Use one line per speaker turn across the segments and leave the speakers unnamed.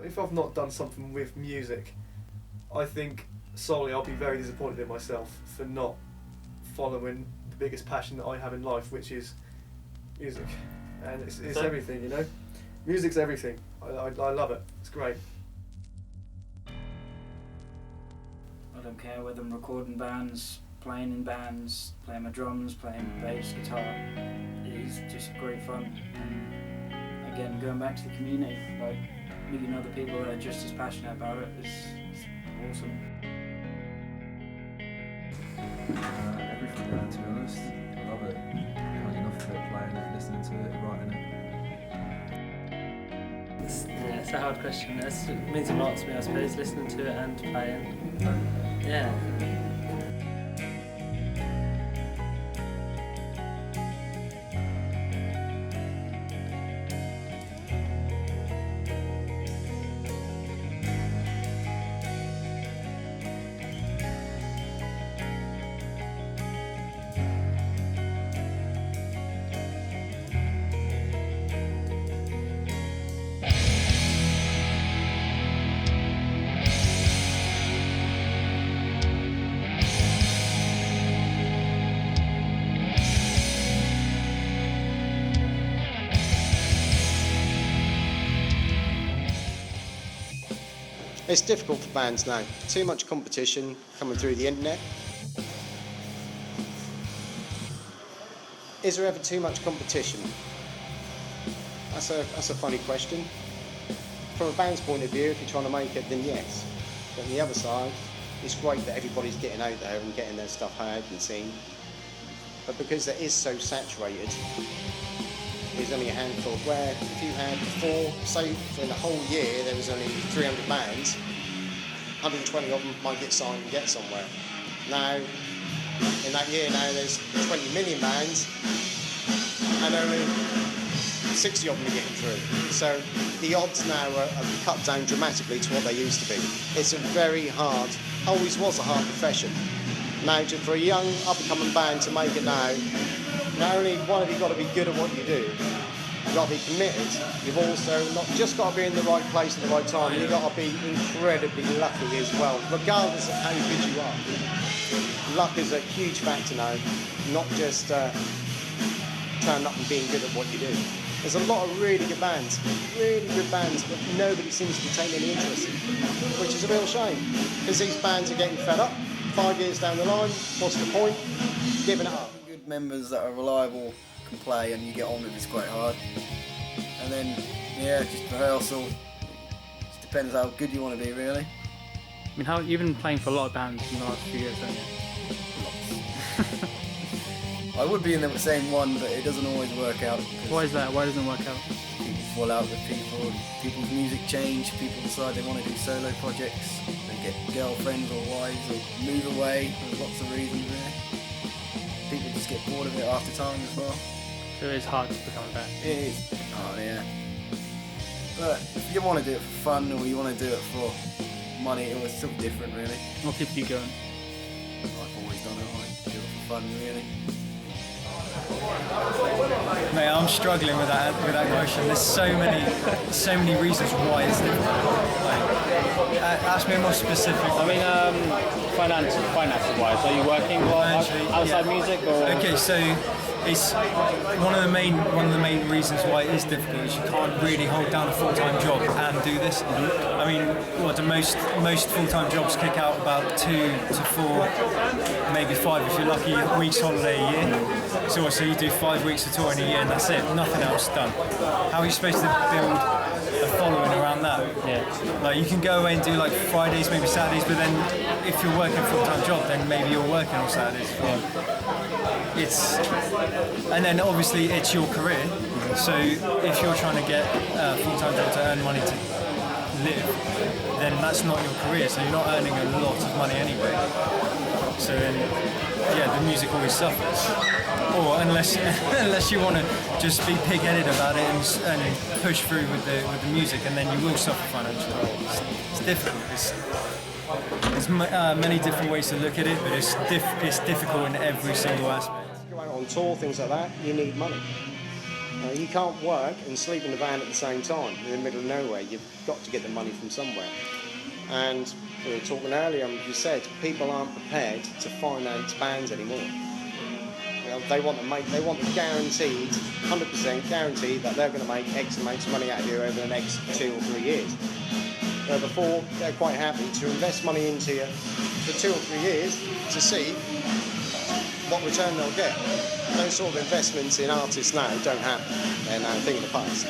if I've not done something with music, I think solely I'll be very disappointed in myself for not following the biggest passion that I have in life, which is music. And it's everything, you know. Music's everything. I love it. It's great.
I don't care whether I'm recording bands, playing in bands, playing my drums, playing bass, guitar. It's just great fun. And again, going back to the community, like meeting other people that are just as passionate about it is awesome.
Everything, to be honest. I love it. Can't get enough of it, playing it, listening to it, writing it.
It's a hard question. It means a lot to me, I suppose, listening to it and playing. Yeah.
It's difficult for bands now. Too much competition coming through the internet. Is there ever too much competition? That's a funny question. From a band's point of view, if you're trying to make it, then yes. But on the other side, it's great that everybody's getting out there and getting their stuff heard and seen. But because it is so saturated, there's only a handful. Where if you had say in the whole year there was only 300 bands, 120 of them might get signed and get somewhere. Now, in that year now there's 20 million bands and only 60 of them are getting through. So the odds now are cut down dramatically to what they used to be. It's a very hard, always was a hard profession. Now, for a young up-and-coming band to make it now, not only have you got to be good at what you do, you've got to be committed, you've also not just got to be in the right place at the right time, you've got to be incredibly lucky as well, regardless of how good you are. Luck is a huge factor now, not just turning up and being good at what you do. There's a lot of really good bands, but nobody seems to be taking any interest, which is a real shame, because these bands are getting fed up. 5 years down the line, what's the point? Giving it up.
Good members that are reliable can play and you get on with it's quite hard. And then, yeah, just rehearsal. Just depends how good you want to be, really.
I mean, you've been playing for a lot of bands in the last few years, haven't you?
I would be in the same one, but it doesn't always work out.
Why is that? Why doesn't it work out?
People fall out with people, people's music change, people decide they want to do solo projects, they get girlfriends or wives or move away, there's lots of reasons really. People just get bored of it after time as well.
So it is hard to become a band.
It is hard, yeah. But if you want to do it for fun or you want to do it for money, it's still different really.
What keeps you going?
I've always done it, I do it for fun really.
Mate, I'm struggling with that question. There's so many reasons why it's difficult. Like, ask me more specific.
I mean, finances wise, are you working outside music or?
Okay, so it's one of the main reasons why it is difficult is you can't really hold down a full-time job and do this. I mean, most full-time jobs kick out about 2 to 4, maybe 5 if you're lucky, weeks holiday a year. So you do 5 weeks of tour in a year and that's it, nothing else done. How are you supposed to build a following around that?
Yeah.
Like you can go away and do like Fridays, maybe Saturdays, but then if you're working a full-time job, then maybe you're working on Saturdays. And then obviously it's your career. So if you're trying to get a full-time job to earn money to live, then that's not your career. So you're not earning a lot of money anyway. So then, yeah, the music always suffers. Or unless you want to just be pig-headed about it and push through with the music, and then you will suffer financially. It's difficult. There's many different ways to look at it, but it's difficult in every single aspect.
Go out on tour, things like that, you need money. You can't work and sleep in the van at the same time in the middle of nowhere. You've got to get the money from somewhere. And we were talking earlier, and you said people aren't prepared to finance bands anymore. They want the guaranteed, 100% guaranteed that they're going to make X amount of money out of you over the next 2 or 3 years. Before, they're quite happy to invest money into you for 2 or 3 years to see what return they'll get. Those sort of investments in artists now don't happen. They're now a thing of the past.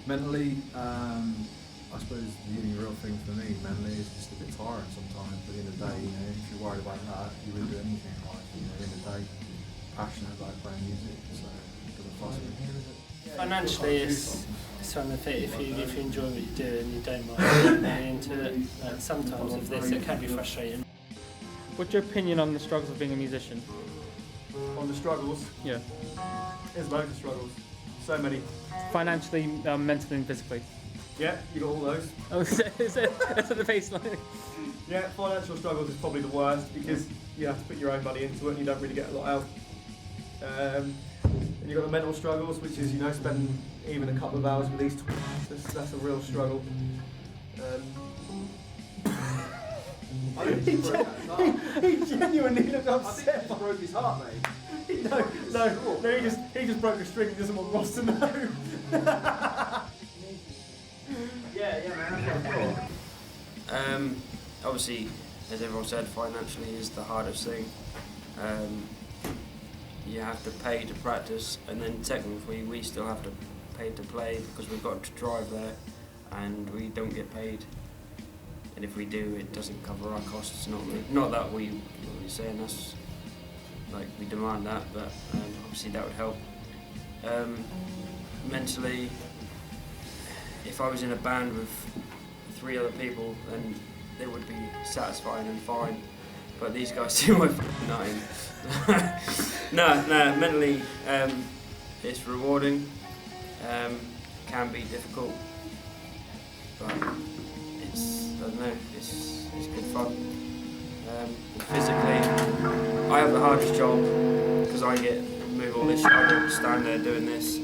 Mentally, I suppose the only real thing for me mentally is just a bit tiring sometimes. But at the end of the day, you know, if you're worried about that, you wouldn't do anything in life. You know, at the end of the day, passionate about playing music, so it doesn't fuss me.
Financially, it's on the fit. If you enjoy what you do and you don't mind getting into it, sometimes with this it can be frustrating.
What's your opinion on the struggles of being a musician?
On the struggles,
Yeah.
there's loads of struggles. So many.
Financially, mentally and physically.
Yeah, you got all those.
Oh, is that the baseline?
Yeah, financial struggles is probably the worst because you have to put your own money into it and you don't really get a lot out. And you've got the mental struggles, which is, you know, spending even a couple of hours with these that's a real struggle. He genuinely looked upset.
He broke his heart, mate.
He just broke a string and doesn't want Ross to know.
Obviously, as everyone said, financially is the hardest thing. You have to pay to practice, and then technically we still have to pay to play because we've got to drive there, and we don't get paid. And if we do, it doesn't cover our costs normally. Not that we're saying us, like we demand that, but obviously that would help. Mentally, if I was in a band with 3 other people, then they would be satisfying and fine. But these guys do my nothing. No, mentally, it's rewarding. Can be difficult, but I don't know, it's good fun. Physically, I have the hardest job because I get to move all this shit. I don't stand there doing this.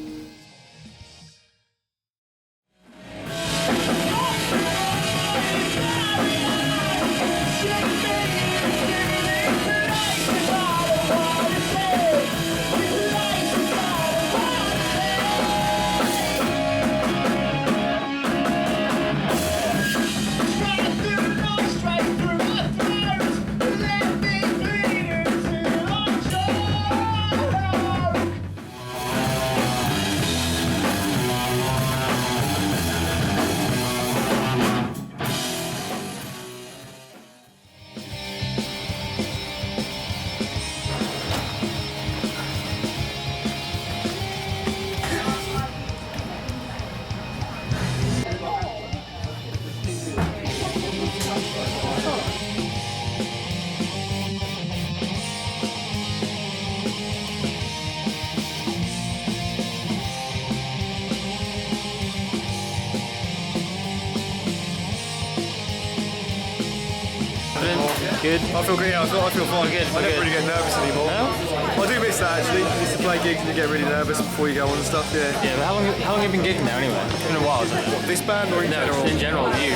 Good.
I feel great. I feel fine.
Good.
I don't really get nervous anymore.
No?
I do miss that actually. I used to play gigs and you get really nervous before you go on and stuff. Yeah.
Yeah, but how long have you been gigging now anyway? It's been a while, hasn't it?
What, this band or in general?
In general, you.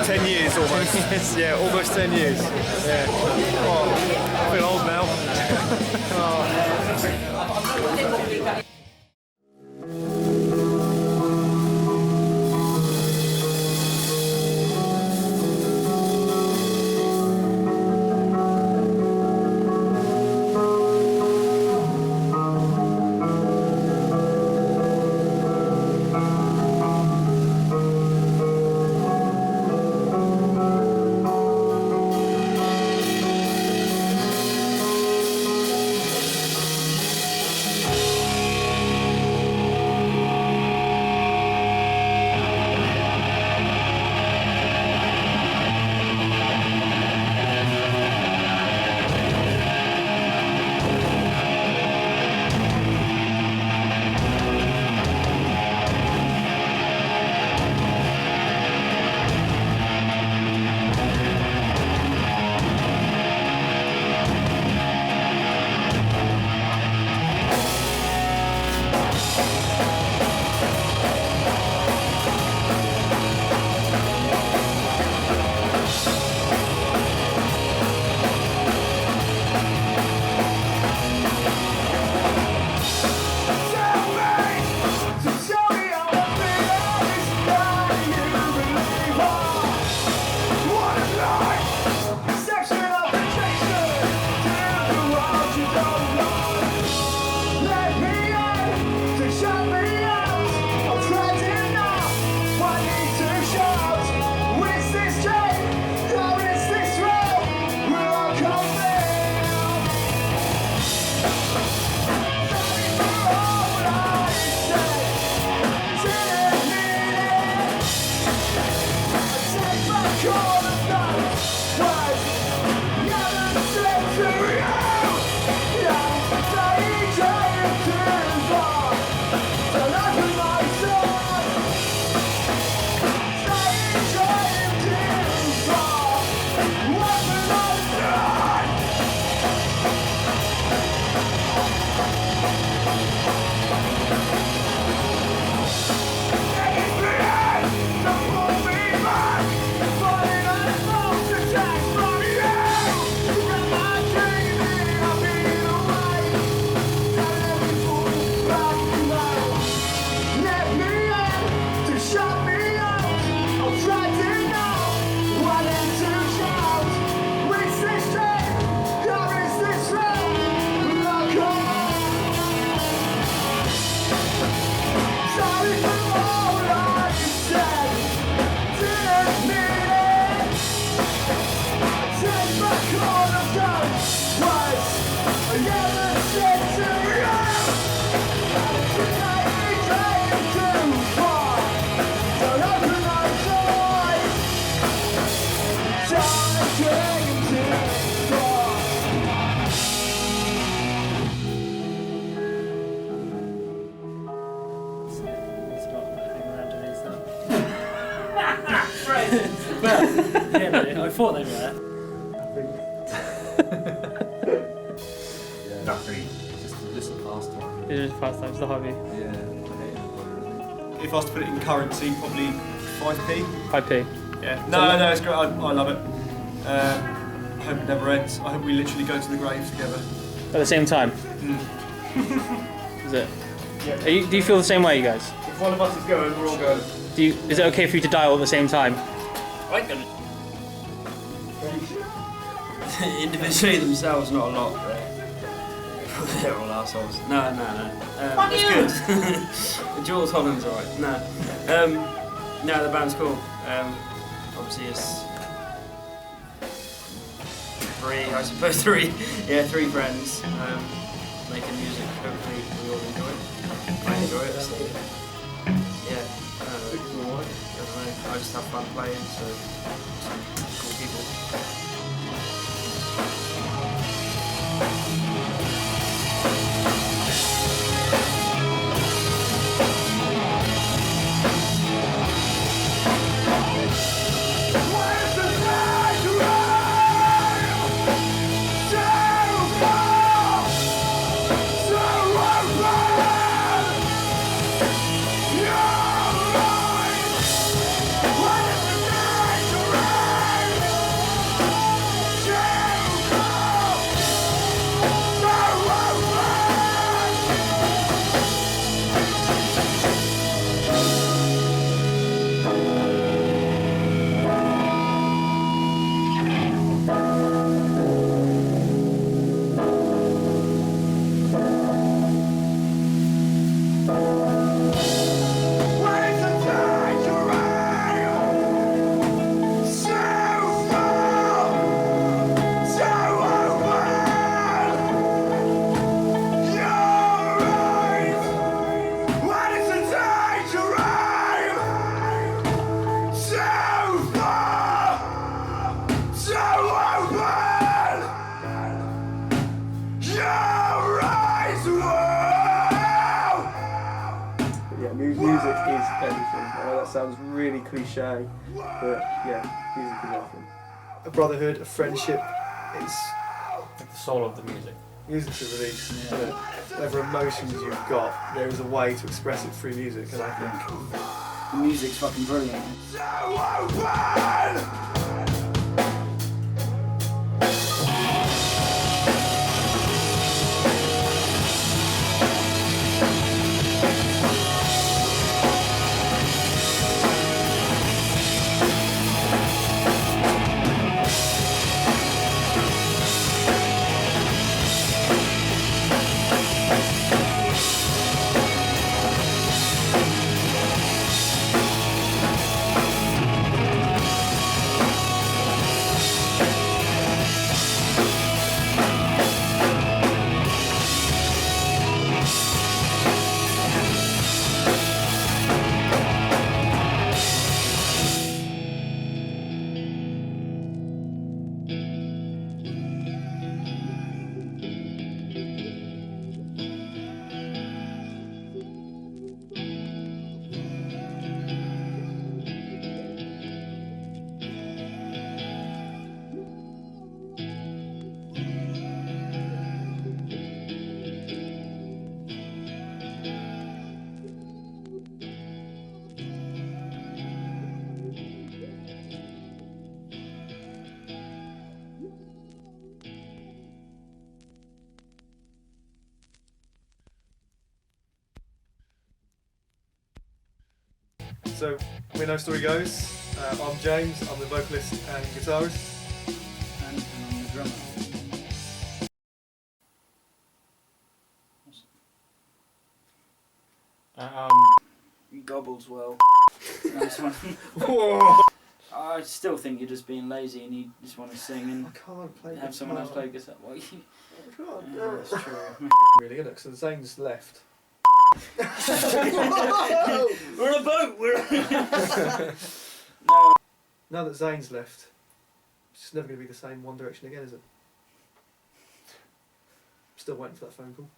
10 years almost. Yeah, almost 10 years. Yeah. Oh, I feel old now. Oh.
Yeah, really, I thought they were.
Yeah. Nothing. Just a pastime.
It's just pastime, it's the hobby.
Yeah.
If I was to put it in currency, probably 5p.
5p.
Yeah. No, it's great. I love it. I hope it never ends. I hope we literally go to the grave together.
At the same time? Is it?
Yeah.
Do you feel the same way, you guys?
If one of us is going, we're all going.
Is it okay for you to die all at the same time?
I can. Individually themselves, not a lot. They're all assholes. No. That's good. Jules Holland's alright. No, the band's cool. Obviously it's three friends making music. Hopefully we all enjoy it. I enjoy it. So yeah. I don't know. I just have fun playing. So cool people. Music is everything. I know that sounds really cliche, but yeah, music is everything. A brotherhood, a friendship, it's
Like the soul of the music.
music's a release. Yeah. Whatever emotions you've got, there is a way to express it through music, and I think
The music's fucking brilliant.
So, where no story goes, I'm James, I'm the vocalist and guitarist.
And I'm the drummer. He gobbles well. Nice one.
Whoa!
I still think you're just being lazy and you just want to sing
I
and
can't play
have someone else play guitar. Well, you,
I can't.
yeah, that's true.
Really, isn't it? So Zane's left.
We're on a boat! No.
Now that Zane's left, it's just never going to be the same One Direction again, is it? Still waiting for that phone call.